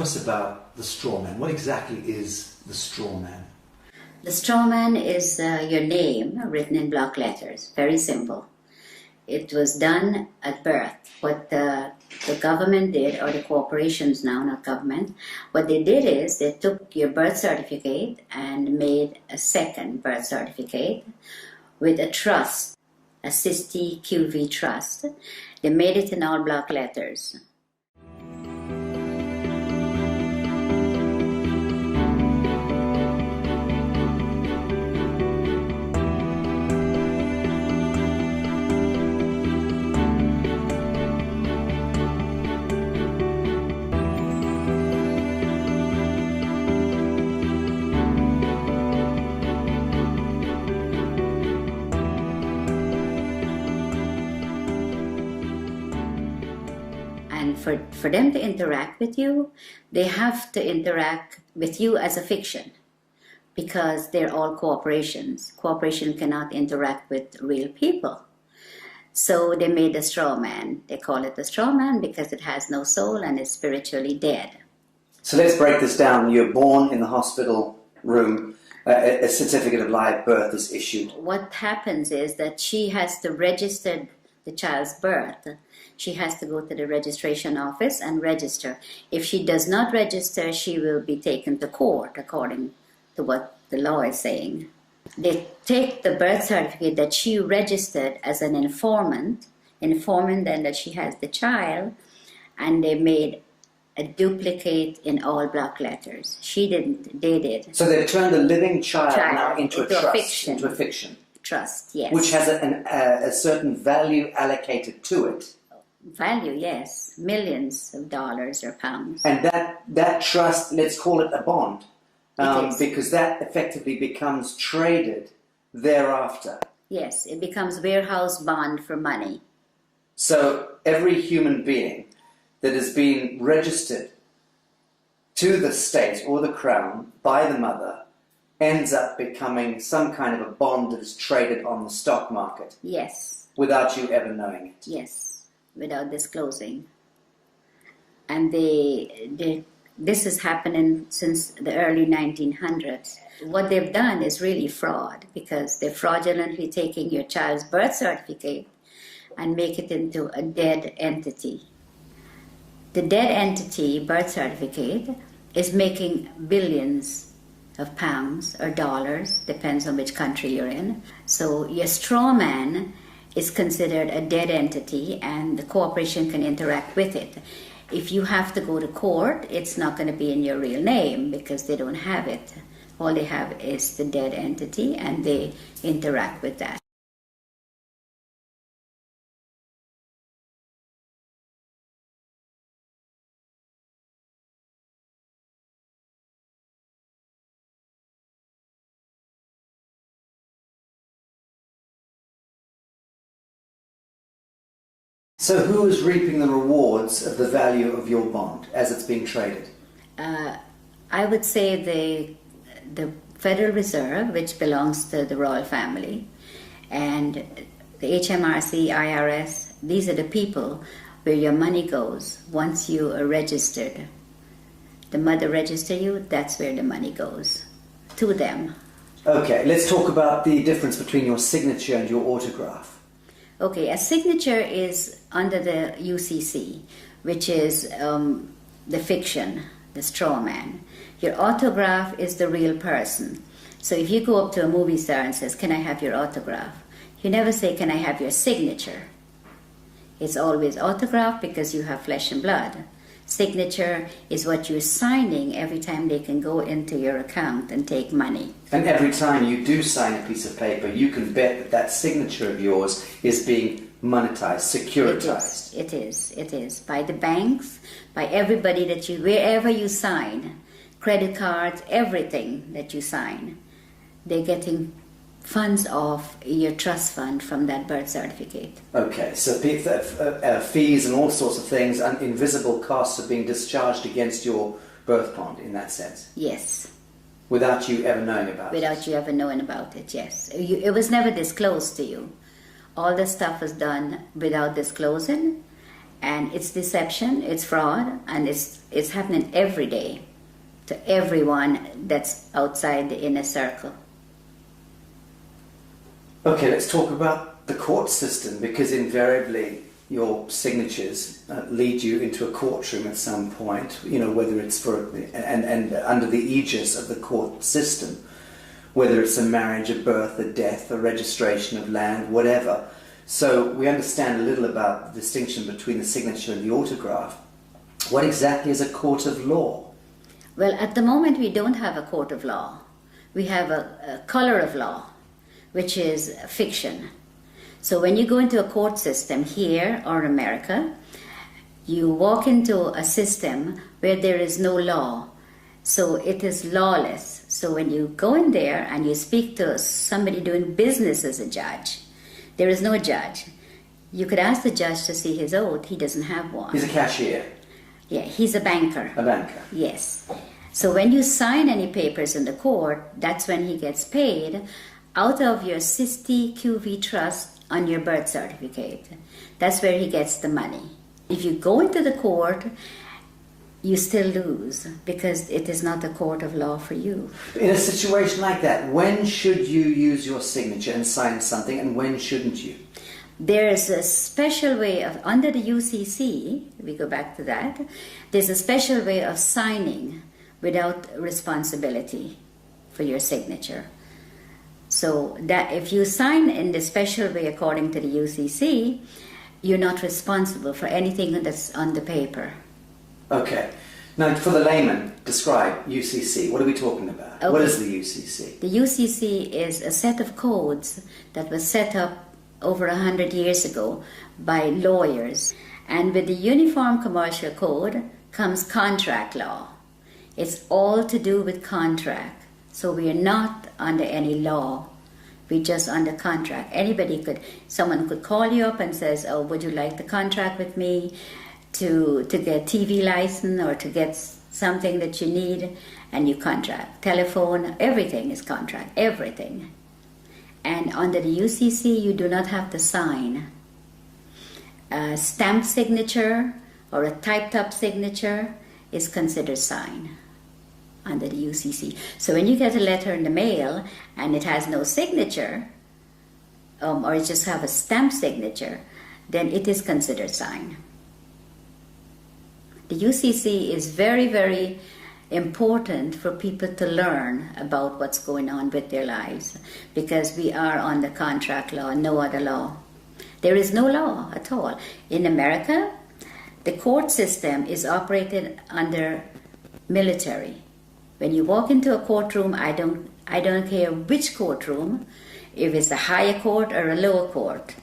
us about the straw man. What exactly is the straw man? The straw man is your name written in block letters. Very simple. It was done at birth. What the government did, or the corporations now, not government, what they did is they took your birth certificate and made a second birth certificate with a trust, a Sisti QV trust. They made it in all block letters. And for them to interact with you, they have to interact with you as a fiction, because they're all corporations. Corporation cannot interact with real people. So they made a straw man. They call it a straw man because it has no soul and is spiritually dead. So let's break this down. You're born in the hospital room. A certificate of live birth is issued. What happens is that she has to register the child's birth. She has to go to the registration office and register. If she does not register, she will be taken to court according to what the law is saying. They take the birth certificate that she registered as an informant then that she has the child, and they made a duplicate in all block letters. She didn't, they did. So they've turned a living child now into a trust, fiction. into a fiction. Trust, yes. Which has a certain value allocated to it. Value, yes. Millions of dollars or pounds. And that trust, let's call it a bond, because that effectively becomes traded thereafter. Yes, it becomes warehouse bond for money. So every human being that has been registered to the state or the crown by the mother ends up becoming some kind of a bond that is traded on the stock market. Yes. Without you ever knowing it. Yes, without disclosing. And this is happening since the early 1900s. What they've done is really fraud, because they're fraudulently taking your child's birth certificate and make it into a dead entity. The dead entity birth certificate is making billions of pounds or dollars, depends on which country you're in. So your straw man is considered a dead entity, and the corporation can interact with it. If you have to go to court, it's not going to be in your real name because they don't have it. All they have is the dead entity, and they interact with that. So who is reaping the rewards of the value of your bond as it's being traded? I would say the Federal Reserve, which belongs to the royal family, and the HMRC, IRS, these are the people where your money goes once you are registered. The mother registers you, that's where the money goes, to them. Okay, let's talk about the difference between your signature and your autograph. Okay, a signature is under the UCC, which is the fiction, the straw man. Your autograph is the real person. So if you go up to a movie star and says, "Can I have your autograph?" You never say, "Can I have your signature?" It's always autograph because you have flesh and blood. Signature is what you're signing every time they can go into your account and take money. And every time you do sign a piece of paper, you can bet that that signature of yours is being monetized, securitized. It is. By the banks, by everybody that you, wherever you sign, credit cards, everything that you sign, they're getting funds off your trust fund from that birth certificate. Okay, so fees and all sorts of things and invisible costs are being discharged against your birth bond in that sense? Yes. Without you ever knowing about it? Without you ever knowing about it, yes. It was never disclosed to you. All the stuff was done without disclosing, And it's deception, it's fraud, and it's happening every day to everyone that's outside the inner circle. Okay, let's talk about the court system, because invariably your signatures lead you into a courtroom at some point, you know, whether it's for, and under the aegis of the court system, whether it's a marriage, a birth, a death, a registration of land, whatever. So we understand a little about the distinction between the signature and the autograph. What exactly is a court of law? Well, at the moment we don't have a court of law. We have a color of law, which is fiction. So when you go into a court system here or America, you walk into a system where there is no law. So it is lawless. So when you go in there and you speak to somebody doing business as a judge, there is no judge. You could ask the judge to see his oath. He doesn't have one. He's a cashier. Yeah, he's a banker. A banker. Yes. So when you sign any papers in the court, that's when he gets paid out of your 60 QV trust on your birth certificate. That's where he gets the money. If you go into the court, you still lose because it is not a court of law for you. In a situation like that, when should you use your signature and sign something, and when shouldn't you? There's a special way of, under the UCC, we go back to that, there's a special way of signing without responsibility for your signature. So that if you sign in the special way according to the UCC, you're not responsible for anything that's on the paper. Okay. Now, for the layman, describe UCC. What are we talking about? Okay. What is the UCC? The UCC is a set of codes that was set up over 100 years ago by lawyers. And with the Uniform Commercial Code comes contract law. It's all to do with contract. So we are not under any law. We're just under contract. Someone could call you up and says, oh, would you like to contract with me to get TV license or to get something that you need? And you contract. Telephone, everything is contract, everything. And under the UCC, you do not have to sign. A stamped signature or a typed up signature is considered sign under the UCC. So when you get a letter in the mail and it has no signature, or it just have a stamp signature, then it is considered sign. The UCC is very, very important for people to learn about what's going on with their lives, because we are on the contract law, no other law. There is no law at all. In America, the court system is operated under military. When you walk into a courtroom, I don't care which courtroom, if it's a higher court or a lower court,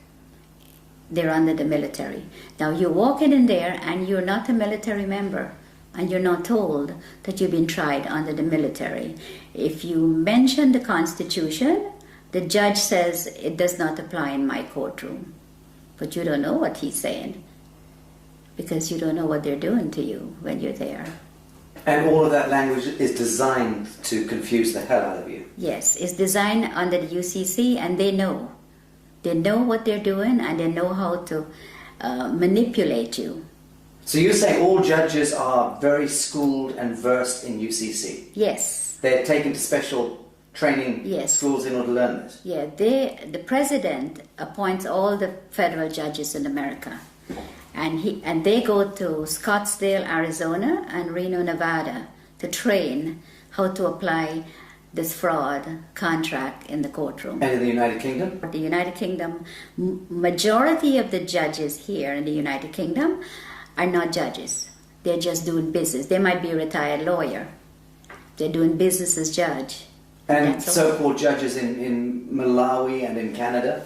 they're under the military. Now you walk in there and you're not a military member, and you're not told that you've been tried under the military. If you mention the Constitution, the judge says it does not apply in my courtroom. But you don't know what he's saying, because you don't know what they're doing to you when you're there. And all of that language is designed to confuse the hell out of you. Yes, it's designed under the UCC, and they know. They know what they're doing, and they know how to manipulate you. So you're saying all judges are very schooled and versed in UCC? Yes. They're taken to special training schools in order to learn this? Yeah, the president appoints all the federal judges in America. And they go to Scottsdale, Arizona and Reno, Nevada to train how to apply this fraud contract in the courtroom. And in the United Kingdom? The United Kingdom, majority of the judges here in the United Kingdom are not judges. They're just doing business. They might be a retired lawyer. They're doing business as judge. And so-called judges in Malawi and in Canada?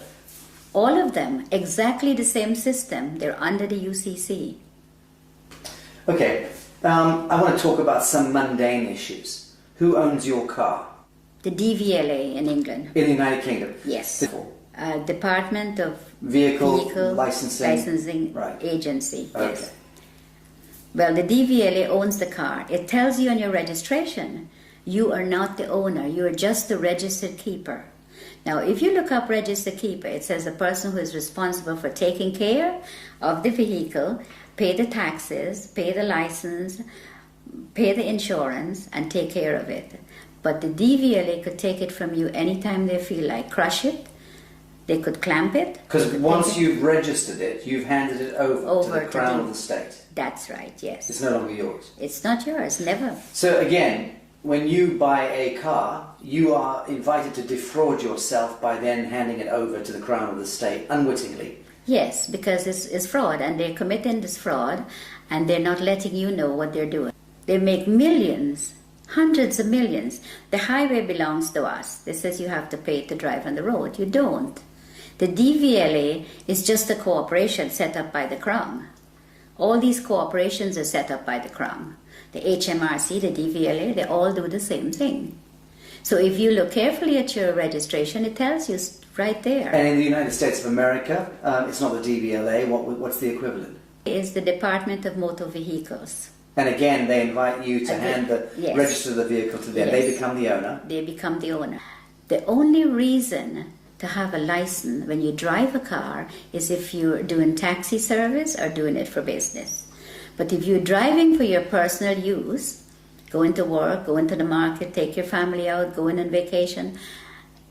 All of them, exactly the same system. They're under the UCC. Okay, I want to talk about some mundane issues. Who owns your car? The DVLA in England. In the United Kingdom? Yes. Department of Vehicle Licensing right. Agency. Okay. Yes. Well, the DVLA owns the car. It tells you on your registration, you are not the owner. You are just the registered keeper. Now, if you look up register keeper, it says a person who is responsible for taking care of the vehicle, pay the taxes, pay the license, pay the insurance, and take care of it. But the DVLA could take it from you anytime they feel like, crush it. They could clamp it. Because once you've registered it, you've handed it over to the Crown of the state. That's right, yes. It's no longer yours. It's not yours, never. So again, when you buy a car, you are invited to defraud yourself by then handing it over to the Crown of the state, unwittingly. Yes, because it's fraud, and they're committing this fraud, and they're not letting you know what they're doing. They make millions, hundreds of millions. The highway belongs to us. They says you have to pay to drive on the road. You don't. The DVLA is just a corporation set up by the Crown. All these corporations are set up by the Crown. The HMRC, the DVLA, they all do the same thing. So if you look carefully at your registration, it tells you right there. And in the United States of America, it's not the DVLA. What's the equivalent? It's the Department of Motor Vehicles. And again, they invite you to register the vehicle to them. Yes. They become the owner. They become the owner. The only reason to have a license when you drive a car is if you're doing taxi service or doing it for business. But if you're driving for your personal use, going to work, going to the market, take your family out, going on vacation,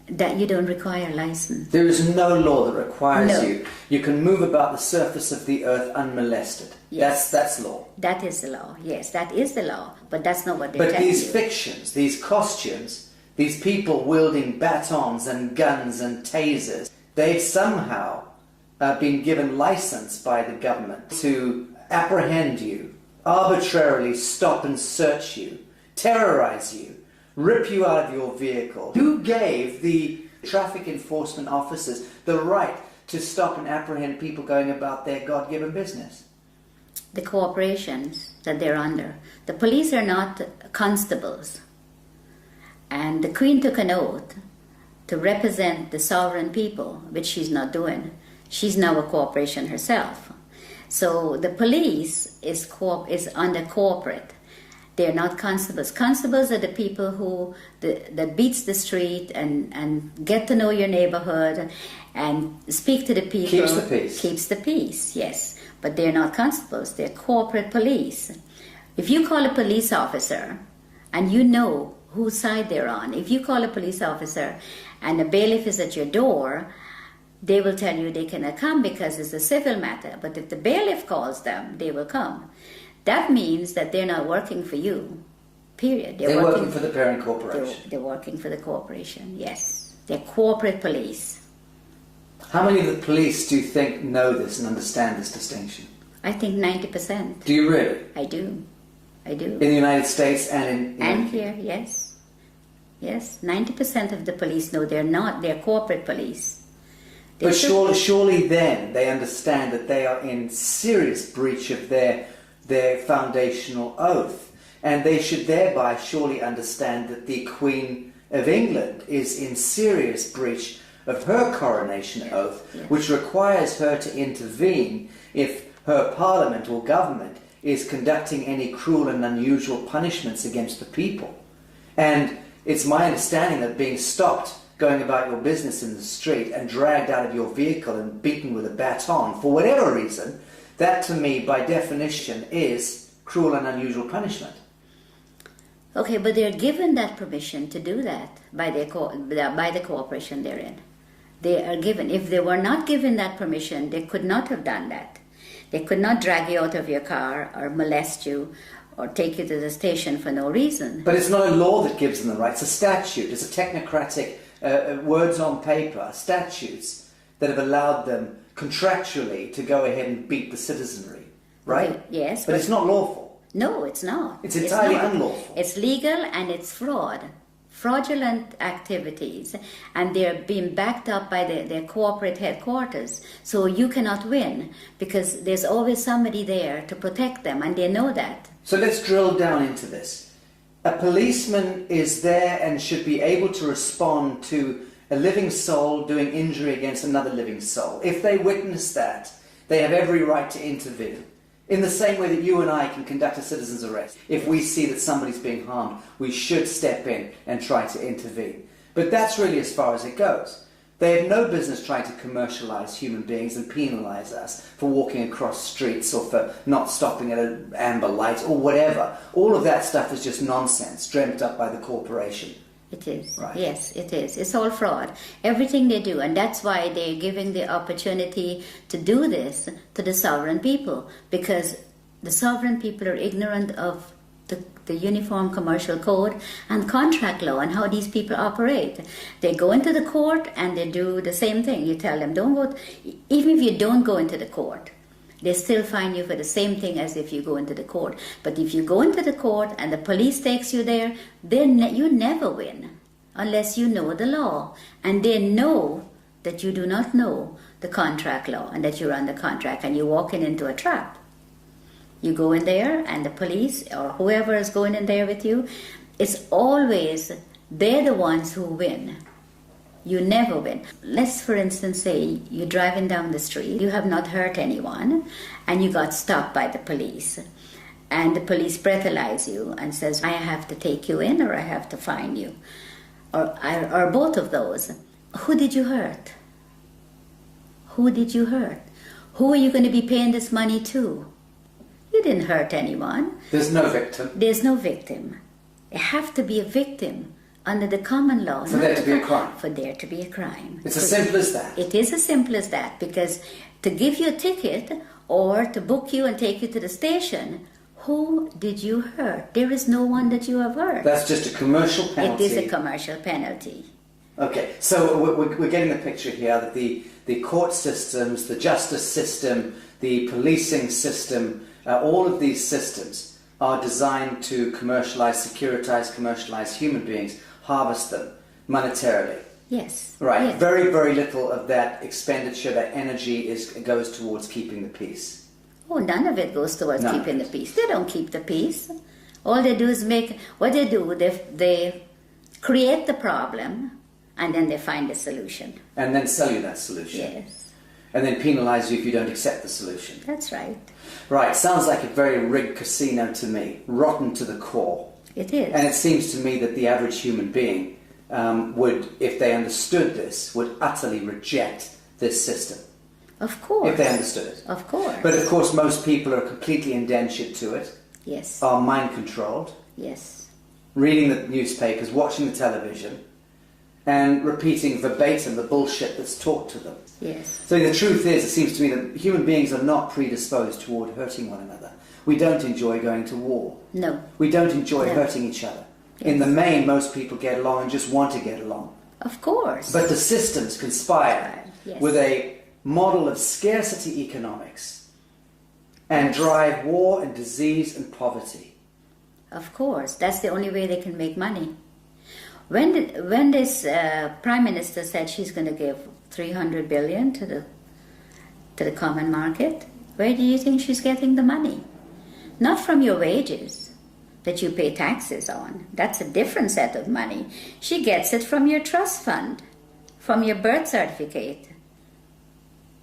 that you don't require a license. There is no law that requires No. you. You can move about the surface of the earth unmolested. Yes. That's law. That is the law. Yes, that is the law. But that's not what they're But telling these you. fictions, these costumes, these people wielding batons and guns and tasers, they've somehow been given license by the government to apprehend you, arbitrarily stop and search you, terrorize you, rip you out of your vehicle. Who gave the traffic enforcement officers the right to stop and apprehend people going about their God-given business? The corporations that they're under. The police are not constables. And the Queen took an oath to represent the sovereign people, which she's not doing. She's now a corporation herself. So the police is under corporate. They're not constables. Constables are the people who that beats the street and get to know your neighborhood and speak to the people. Keeps the peace. Keeps the peace, yes. But they're not constables. They're corporate police. If you call a police officer and you know whose side they're on, if you call a police officer and a bailiff is at your door, they will tell you they cannot come because it's a civil matter. But if the bailiff calls them, they will come. That means that they're not working for you, period. They're working for the parent corporation. They're working for the corporation, yes. They're corporate police. How many of the police do you think know this and understand this distinction? I think 90%. Do you really? I do. I do. In the United States and in... And here, yes. Yes, 90% of the police know they're corporate police. But surely then they understand that they are in serious breach of their foundational oath. And they should thereby surely understand that the Queen of England is in serious breach of her coronation oath, Yes. which requires her to intervene if her parliament or government is conducting any cruel and unusual punishments against the people. And it's my understanding that being stopped going about your business in the street and dragged out of your vehicle and beaten with a baton for whatever reason, that to me by definition is cruel and unusual punishment. Okay, but they're given that permission to do that by the corporation they're in. They are given. If they were not given that permission, they could not have done that. They could not drag you out of your car or molest you or take you to the station for no reason. But it's not a law that gives them the right. It's a statute. It's a technocratic words on paper, statutes that have allowed them contractually to go ahead and beat the citizenry, right? Okay, yes. But it's not lawful. No, it's not. It's entirely not. unlawful. It's legal and it's fraud. Fraudulent activities, and they're being backed up by their corporate headquarters. So you cannot win because there's always somebody there to protect them, and they know that. So let's drill down into this. A policeman is there and should be able to respond to a living soul doing injury against another living soul. If they witness that, they have every right to intervene. In the same way that you and I can conduct a citizen's arrest. If we see that somebody's being harmed, we should step in and try to intervene. But that's really as far as it goes. They have no business trying to commercialize human beings and penalize us for walking across streets or for not stopping at an amber light or whatever. All of that stuff is just nonsense dreamt up by the corporation. It is. Right. Yes, it is. It's all fraud. Everything they do. And that's why they're giving the opportunity to do this to the sovereign people. Because the sovereign people are ignorant of the Uniform Commercial Code and contract law and how these people operate. They go into the court and they do the same thing. You tell them, don't go, even if you don't go into the court, they still fine you for the same thing as if you go into the court. But if you go into the court and the police takes you there, then you never win unless you know the law. And they know that you do not know the contract law and that you're under contract and you're walking into a trap. You go in there and the police or whoever is going in there with you, it's always they're the ones who win. You never win. Let's, for instance, say you're driving down the street, you have not hurt anyone, and you got stopped by the police. And the police breathalyze you and says, I have to take you in or I have to fine you. Or both of those. Who did you hurt? Who did you hurt? Who are you going to be paying this money to? You didn't hurt anyone. There's no victim. There's no victim. You have to be a victim under the common law. For there to be a crime. For there to be a crime. It's as simple as that. It is as simple as that, because to give you a ticket or to book you and take you to the station, who did you hurt? There is no one that you have hurt. That's just a commercial penalty. It is a commercial penalty. Okay, so we're getting the picture here that the court systems, the justice system, the policing system, all of these systems are designed to commercialize human beings, harvest them monetarily. Yes. Right. Yes. Very, very little of that expenditure, that energy goes towards keeping the peace. Oh, none of it goes towards keeping the peace. They don't keep the peace. All they do is they create the problem and then they find a solution. And then sell you that solution. Yes. And then penalize you if you don't accept the solution. That's right. Right, sounds like a very rigged casino to me, rotten to the core. It is. And it seems to me that the average human being would, if they understood this, would utterly reject this system. Of course. If they understood it. Of course. But of course most people are completely indentured to it. Yes. Are mind controlled. Yes. Reading the newspapers, watching the television, and repeating verbatim the bullshit that's taught to them. Yes. So the truth is, it seems to me that human beings are not predisposed toward hurting one another. We don't enjoy going to war. No. We don't enjoy hurting each other. Yes. In the main, most people get along and just want to get along. Of course. But the systems conspire Yes. with a model of scarcity economics and drive war and disease and poverty. Of course. That's the only way they can make money. When this Prime Minister said she's going to give 300 billion to the common market, where do you think she's getting the money? Not from your wages that you pay taxes on. That's a different set of money. She gets it from your trust fund, from your birth certificate.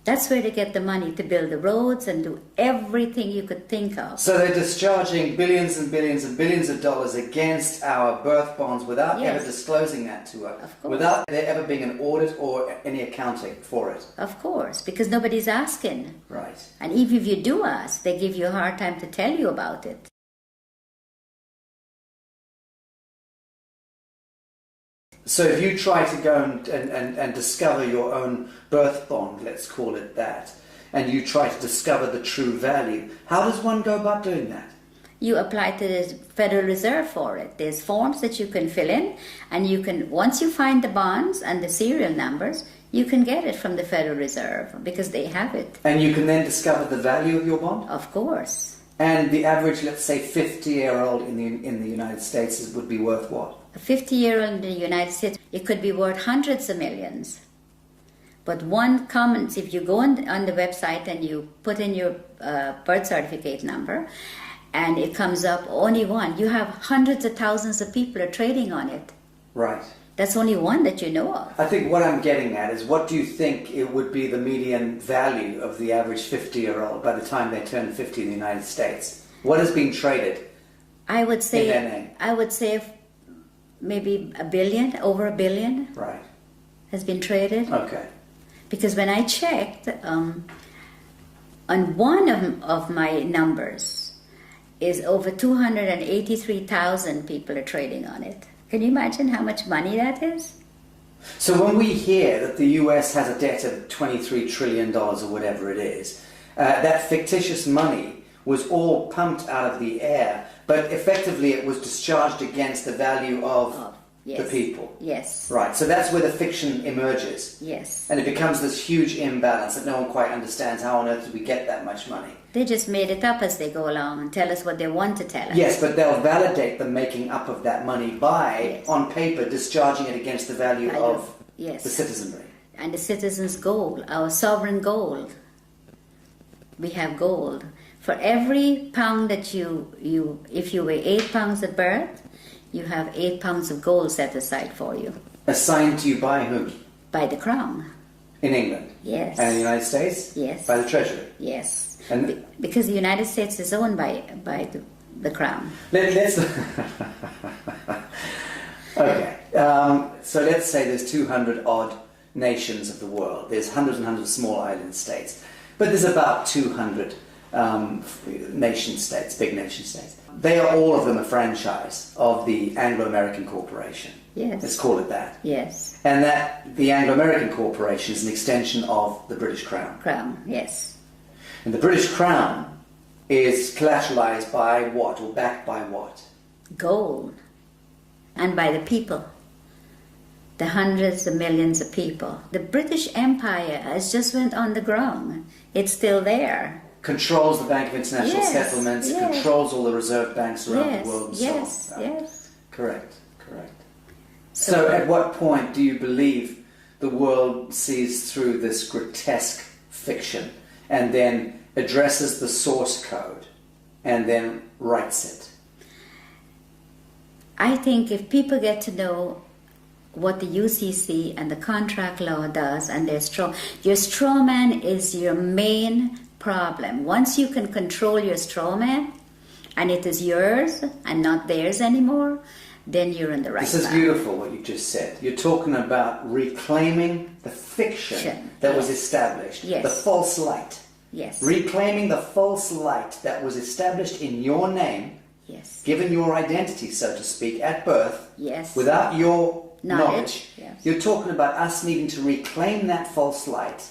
That's where they get the money to build the roads and do everything you could think of. So they're discharging billions and billions and billions of dollars against our birth bonds without ever disclosing that to her. Of course. Without there ever being an audit or any accounting for it. Of course, because nobody's asking. Right. And even if you do ask, they give you a hard time to tell you about it. So if you try to go and discover your own birth bond, let's call it that, and you try to discover the true value, how does one go about doing that? You apply to the Federal Reserve for it. There's forms that you can fill in, and you can, once you find the bonds and the serial numbers, you can get it from the Federal Reserve because they have it. And you can then discover the value of your bond? Of course. And the average, let's say, 50-year-old in the United States would be worth what? A 50-year-old in the United States, it could be worth hundreds of millions. But one comment, if you go on the website and you put in your birth certificate number, and it comes up only one, you have hundreds of thousands of people are trading on it. Right. That's only one that you know of. I think what I'm getting at is, what do you think it would be the median value of the average 50-year-old by the time they turn 50 in the United States? What is being traded I would say, in their name? I would say maybe a billion, over a billion Right. has been traded. Okay. Because when I checked, on one of my numbers is over 283,000 people are trading on it. Can you imagine how much money that is? So when we hear that the US has a debt of $23 trillion or whatever it is, that fictitious money was all pumped out of the air, but effectively it was discharged against the value of Yes. the people. Yes. Right, so that's where the fiction emerges. Yes. And it becomes this huge imbalance that no one quite understands. How on earth did we get that much money? They just made it up as they go along and tell us what they want to tell us. Yes, but they'll validate the making up of that money by, on paper, discharging it against the value of the citizenry. And the citizens' gold, our sovereign gold. We have gold. For every pound that if you weigh 8 pounds at birth, you have 8 pounds of gold set aside for you. Assigned to you by whom? By the Crown. In England? Yes. And in the United States? Yes. By the Treasury? Yes. And because the United States is owned by the Crown. Let's okay. So let's say there's 200 odd nations of the world. There's hundreds and hundreds of small island states. But there's about 200 nation states, big nation states. They are all of them a franchise of the Anglo-American Corporation. Yes. Let's call it that. Yes. And that the Anglo-American Corporation is an extension of the British Crown. Crown, yes. And the British Crown is collateralized by what, or backed by what? Gold. And by the people. The hundreds of millions of people. The British Empire has just went on the ground. It's still there. Controls the Bank of International Settlements, yes. controls all the reserve banks around the world and yes, so on. Yes. Correct. So at what point do you believe the world sees through this grotesque fiction and then addresses the source code and then writes it? I think if people get to know what the UCC and the contract law does, and your straw man is your main problem. Once you can control your straw man, and it is yours and not theirs anymore, then you're in the right path. This is beautiful what you just said. You're talking about reclaiming the fiction that was established, the false light. Yes. Reclaiming the false light that was established in your name, given your identity, so to speak, at birth, without your knowledge. You're talking about us needing to reclaim that false light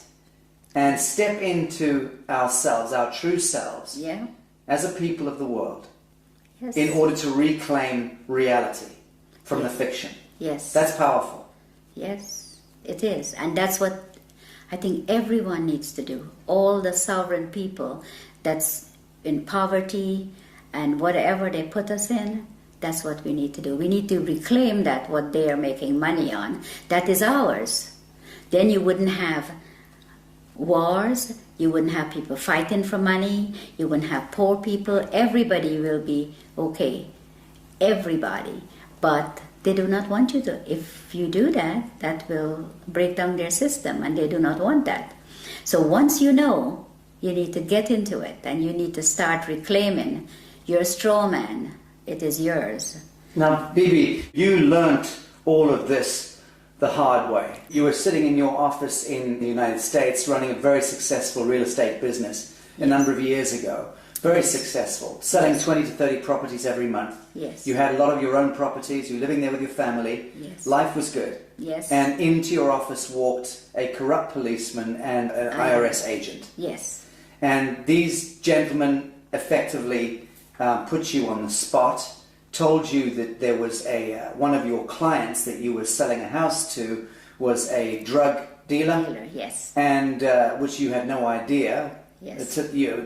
and step into ourselves, our true selves, as a people of the world, in order to reclaim reality from the fiction. Yes. That's powerful. Yes, it is. And that's what I think everyone needs to do. All the sovereign people that's in poverty and whatever they put us in, that's what we need to do. We need to reclaim that, what they are making money on. That is ours. Then you wouldn't have wars, you wouldn't have people fighting for money, you wouldn't have poor people. Everybody will be okay. Everybody. But they do not want you to. If you do that, that will break down their system, and they do not want that. So once you know, you need to get into it, and you need to start reclaiming your straw man. It is yours. Now, Bibi, you learnt all of this the hard way. You were sitting in your office in the United States running a very successful real estate business a number of years ago. Very successful. Selling 20 to 30 properties every month. Yes. You had a lot of your own properties. You were living there with your family. Yes. Life was good. Yes. And into your office walked a corrupt policeman and an IRS agent. Yes. And these gentlemen effectively put you on the spot, told you that there was one of your clients that you were selling a house to was a drug dealer. Yes. And which you had no idea. Yes.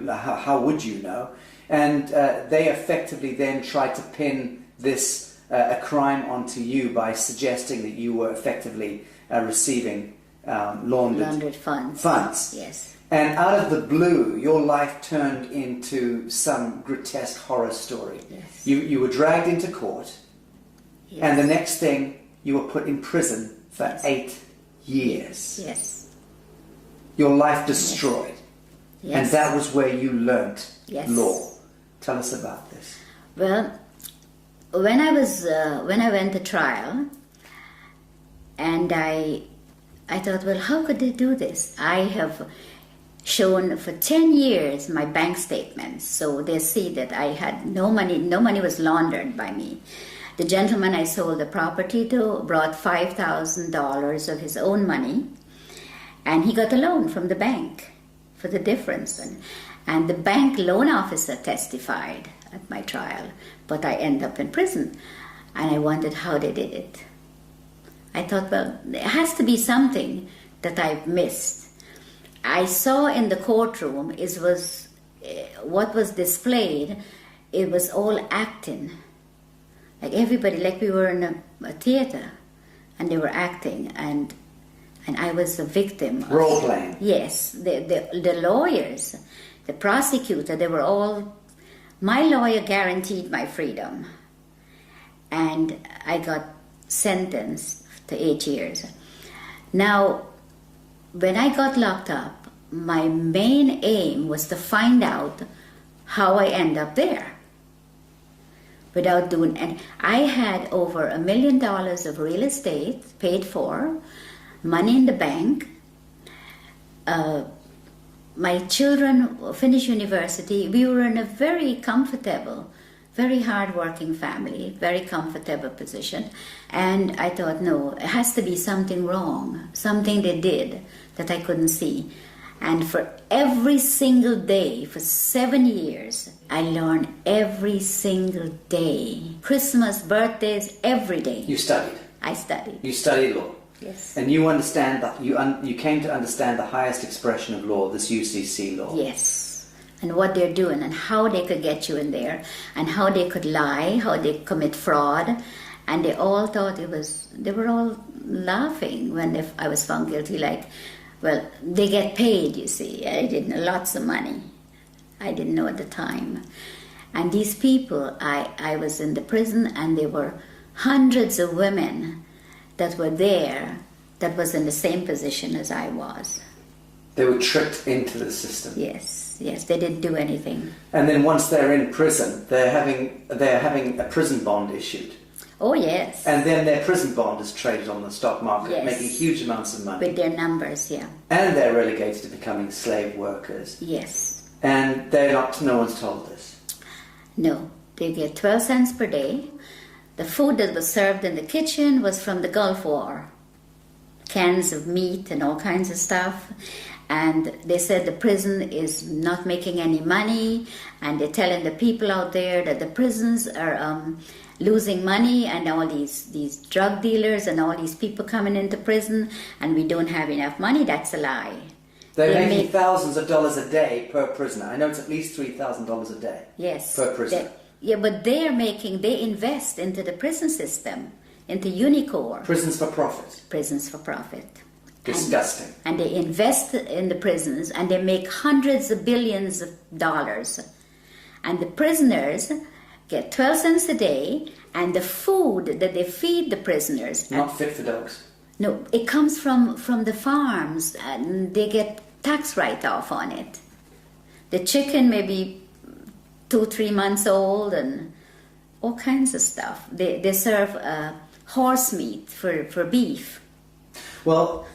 How would you know? And they effectively then tried to pin this a crime onto you by suggesting that you were effectively receiving laundered funds. Yes. And out of the blue, your life turned into some grotesque horror story. Yes. You were dragged into court, and the next thing, you were put in prison for 8 years. Yes. Your life destroyed. Yes. And that was where you learnt Yes. law. Tell us about this. Well, when I went to trial, and I thought, well, how could they do this? I have shown for 10 years my bank statements, so they see that I had no money was laundered by me. The gentleman I sold the property to brought $5,000 of his own money, and he got a loan from the bank for the difference. And the bank loan officer testified at my trial, but I ended up in prison. And I wondered how they did it. I thought, well, there has to be something that I've missed. I saw in the courtroom what was displayed, it was all acting. Like everybody, like we were in a theater, and they were acting, and I was the victim. Role playing. Yes, the lawyers, the prosecutor, they were all. My lawyer guaranteed my freedom, and I got sentenced to 8 years. Now, when I got locked up, my main aim was to find out how I end up there. Without doing, and I had over $1 million of real estate paid for, money in the bank. My children finished university. We were in a very comfortable, very hard-working family, very comfortable position. And I thought, no, it has to be something wrong, something they did that I couldn't see. And for every single day, for 7 years, I learned every single day. Christmas, birthdays, every day. You studied? I studied. You studied law? Yes. And you understand that you came to understand the highest expression of law, this UCC law? Yes. And what they're doing and how they could get you in there and how they could lie, how they commit fraud. And they all thought they were all laughing when I was found guilty, like, well, they get paid, you see. I didn't know, lots of money. I didn't know at the time. And these people, I was in the prison, and there were hundreds of women that were there that was in the same position as I was. They were tricked into the system. Yes, they didn't do anything. And then once they're in prison, they're having a prison bond issued. Oh, yes. And then their prison bond is traded on the stock market, Yes. making huge amounts of money. With their numbers, yeah. And they're relegated to becoming slave workers. Yes. And no one's told this. No, they get 12 cents per day. The food that was served in the kitchen was from the Gulf War. Cans of meat and all kinds of stuff. And they said the prison is not making any money, and they're telling the people out there that the prisons are losing money, and all these drug dealers and all these people coming into prison, and we don't have enough money. That's a lie. They're making thousands of dollars a day per prisoner. I know it's at least $3,000 a day. Yes. Per prisoner. But they invest into the prison system, into Unicor. Prisons for profit. Prisons for profit. Disgusting. And they invest in the prisons, and they make hundreds of billions of dollars. And the prisoners get 12 cents a day, and the food that they feed the prisoners... Not fit for dogs. No, it comes from the farms, and they get tax write-off on it. The chicken may be 2-3 months old, and all kinds of stuff. They serve horse meat for beef. Well,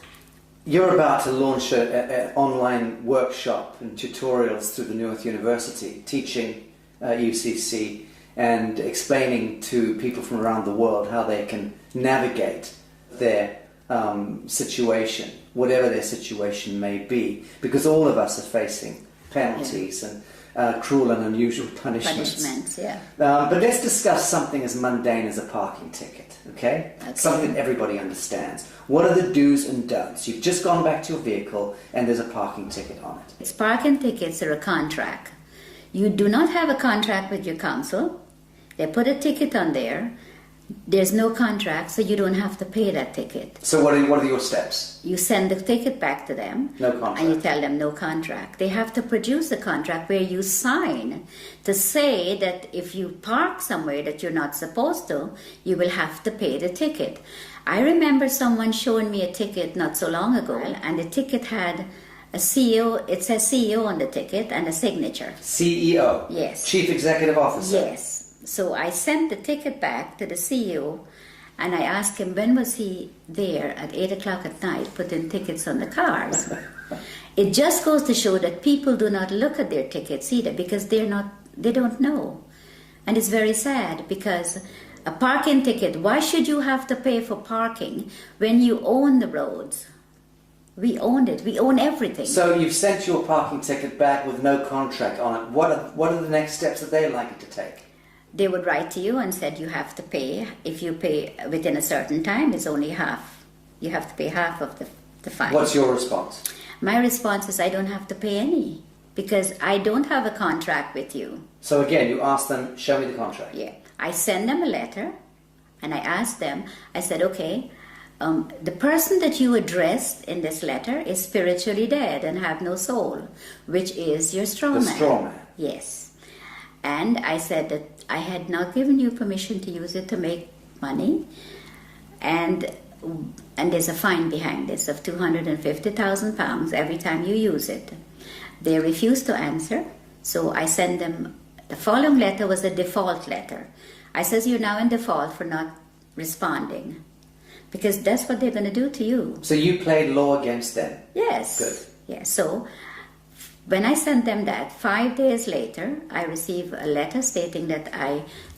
you're about to launch an online workshop and tutorials through the Newark University, teaching UCC and explaining to people from around the world how they can navigate their situation, whatever their situation may be, because all of us are facing penalties and cruel and unusual punishments. Yeah. But let's discuss something as mundane as a parking ticket, okay? Something that everybody understands. What are the do's and don'ts? You've just gone back to your vehicle and there's a parking ticket on it. It's parking tickets are a contract. You do not have a contract with your council. They put a ticket on there. There's no contract, so you don't have to pay that ticket. So what are your steps? You send the ticket back to them. No contract. And you tell them no contract. They have to produce a contract where you sign to say that if you park somewhere that you're not supposed to, you will have to pay the ticket. I remember someone showing me a ticket not so long ago, and the ticket had a CEO, it says CEO on the ticket, and a signature. CEO? Yes. Chief Executive Officer? Yes. So I sent the ticket back to the CEO and I asked him when was he there at 8 o'clock at night putting tickets on the cars. It just goes to show that people do not look at their tickets either because they don't know. And it's very sad because a parking ticket, why should you have to pay for parking when you own the roads? We owned it. We own everything. So you've sent your parking ticket back with no contract on it. What are the next steps that they're likely to take? They would write to you and said you have to pay. If you pay within a certain time, it's only half. You have to pay half of the fine. What's your response? My response is I don't have to pay any because I don't have a contract with you. So again, you ask them, show me the contract. Yeah. I send them a letter and I asked them, I said, okay, the person that you addressed in this letter is spiritually dead and have no soul, which is your straw man. The straw man. Yes. And I said that I had not given you permission to use it to make money. And there's a fine behind this of £250,000 every time you use it. They refused to answer, so I sent them, the following letter was a default letter. I says, you're now in default for not responding. Because that's what they're going to do to you. So you played law against them? Yes. Good. Yes. So when I sent them that, 5 days later, I received a letter stating that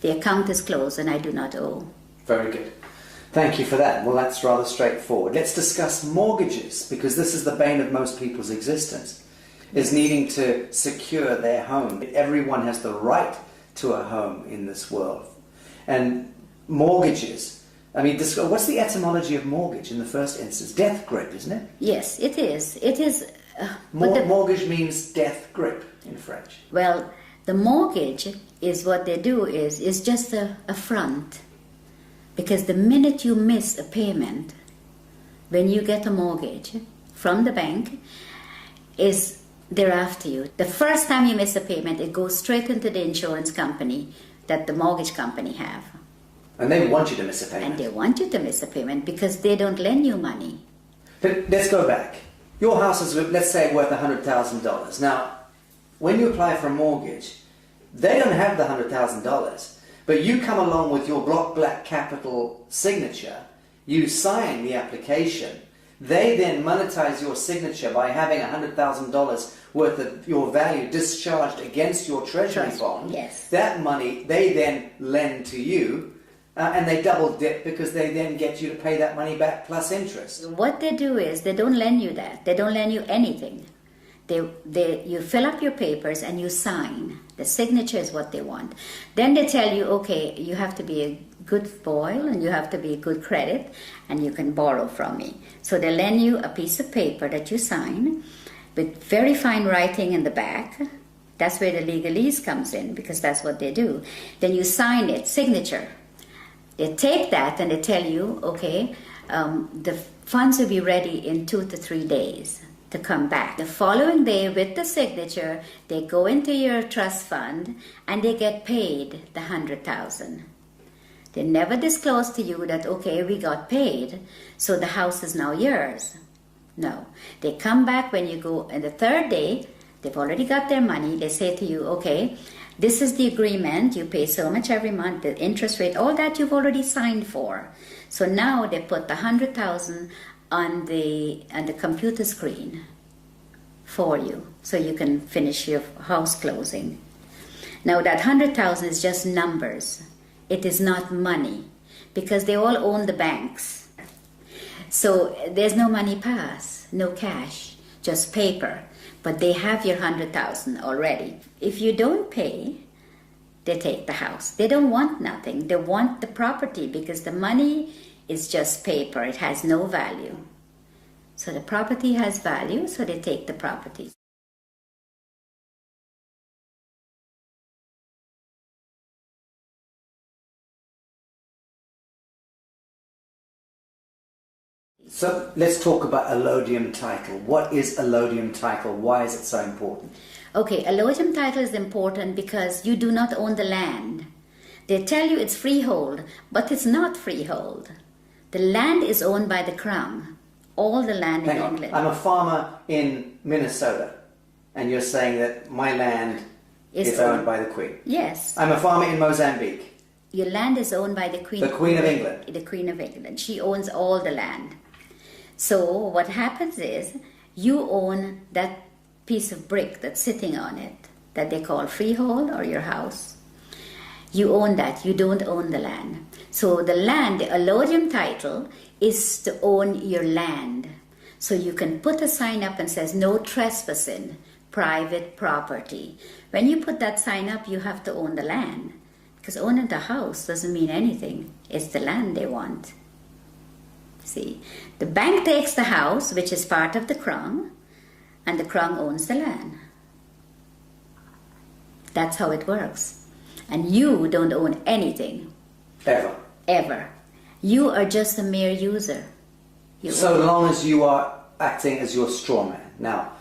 the account is closed and I do not owe. Very good. Thank you for that. Well, that's rather straightforward. Let's discuss mortgages, because this is the bane of most people's existence, is needing to secure their home. Everyone has the right to a home in this world. And mortgages, I mean, what's the etymology of mortgage in the first instance? Death grip, isn't it? Yes, it is. It is. Mortgage means death grip in French. Well, the mortgage is what they do is just a front. Because the minute you miss a payment, when you get a mortgage from the bank, they're after you. The first time you miss a payment, it goes straight into the insurance company that the mortgage company have. And they want you to miss a payment. And they want you to miss a payment because they don't lend you money. But let's go back. Your house is, let's say, worth $100,000. Now, when you apply for a mortgage, they don't have the $100,000. But you come along with your block black capital signature, you sign the application, they then monetize your signature by having $100,000 worth of your value discharged against your treasury bond. Yes. That money they then lend to you, and they double dip because they then get you to pay that money back plus interest. What they do is they don't lend you that. They don't lend you anything. You fill up your papers and you sign. The signature is what they want. Then they tell you, okay, you have to be a good boy and you have to be a good credit and you can borrow from me. So they lend you a piece of paper that you sign with very fine writing in the back. That's where the legalese comes in because that's what they do. Then you sign it, signature. They take that and they tell you, okay, the funds will be ready in 2 to 3 days to come back. The following day with the signature, they go into your trust fund and they get paid the $100,000. They never disclose to you that, okay, we got paid, so the house is now yours. No. They come back when you go on the third day, they've already got their money, they say to you, okay, this is the agreement, you pay so much every month, the interest rate, all that you've already signed for. So now they put the $100,000 on the computer screen for you, so you can finish your house closing. Now that $100,000 is just numbers. It is not money, because they all own the banks. So there's no money pass, no cash, just paper. But they have your $100,000 already. If you don't pay, they take the house. They don't want nothing. They want the property because the money is just paper. It has no value. So the property has value, so they take the property. So let's talk about allodium title. What is allodium title? Why is it so important? Okay, allodium title is important because you do not own the land. They tell you it's freehold, but it's not freehold. The land is owned by the Crown. All the land in England. I'm a farmer in Minnesota, and you're saying that my land is owned by the Queen. Yes. I'm a farmer in Mozambique. Your land is owned by the Queen. The Queen of England. The Queen of England. She owns all the land. So what happens is you own that piece of brick that's sitting on it that they call freehold or your house. You own that. You don't own the land. So the land, the allodium title is to own your land. So you can put a sign up and says no trespassing, private property. When you put that sign up, you have to own the land. Because owning the house doesn't mean anything. It's the land they want. See, the bank takes the house, which is part of the crown, and the crown owns the land. That's how it works. And you don't own anything. Ever. Ever. You are just a mere user. So long as you are acting as your straw man. Now,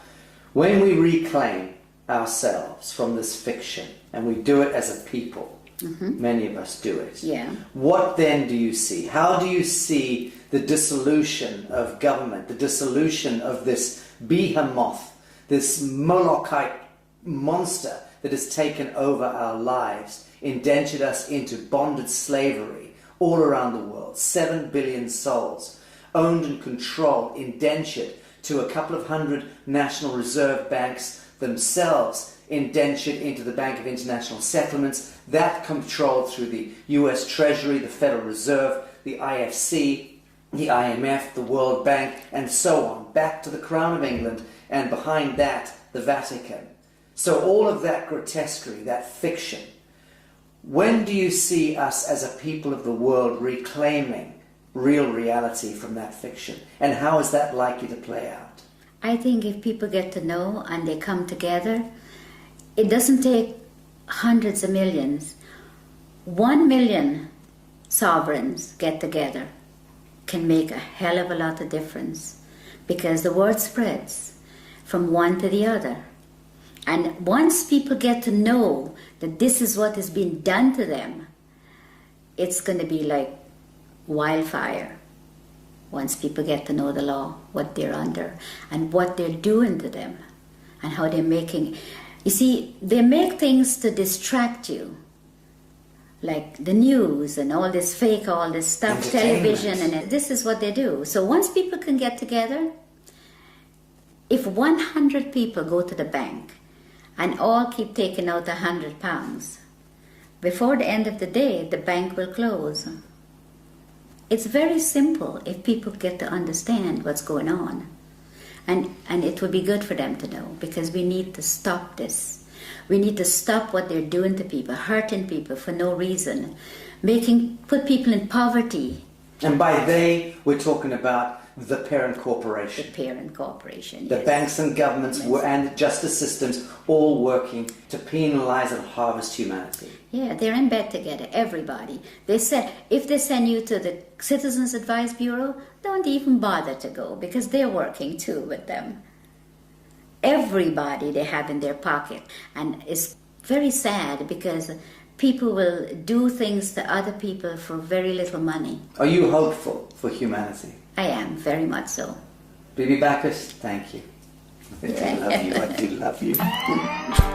when we reclaim ourselves from this fiction, and we do it as a people, many of us do it. Yeah. What then do you see? How do you see the dissolution of government, the dissolution of this behemoth, this Molochite monster that has taken over our lives, indentured us into bonded slavery all around the world, 7 billion souls, owned and controlled, indentured to a couple of hundred National Reserve banks themselves, indentured into the Bank of International Settlements, that controlled through the US Treasury, the Federal Reserve, the IFC, the IMF, the World Bank, and so on, back to the Crown of England, and behind that, the Vatican. So all of that grotesquerie, that fiction, when do you see us as a people of the world reclaiming real reality from that fiction? And how is that likely to play out? I think if people get to know and they come together, it doesn't take hundreds of millions. 1 million sovereigns get together can make a hell of a lot of difference, because the word spreads from one to the other. And once people get to know that this is what is being done to them, it's going to be like wildfire. Once people get to know the law, what they're under, and what they're doing to them, and how they're making... You see, they make things to distract you, like the news and all this fake, all this stuff, television, and this is what they do. So once people can get together, if 100 people go to the bank and all keep taking out £100, before the end of the day, the bank will close. It's very simple if people get to understand what's going on. And it would be good for them to know, because we need to stop this. We need to stop what they're doing to people, hurting people for no reason, put people in poverty. And by they, we're talking about the parent corporation. The parent corporation, The yes. banks and governments and justice systems all working to penalize and harvest humanity. Yeah, they're in bed together, everybody. They said, if they send you to the Citizens Advice Bureau, don't even bother to go, because they're working too with them. Everybody they have in their pocket. And it's very sad, because people will do things to other people for very little money. Are you hopeful for humanity? I am, very much so. Bibi Bacchus, thank you. I love you. I do love you.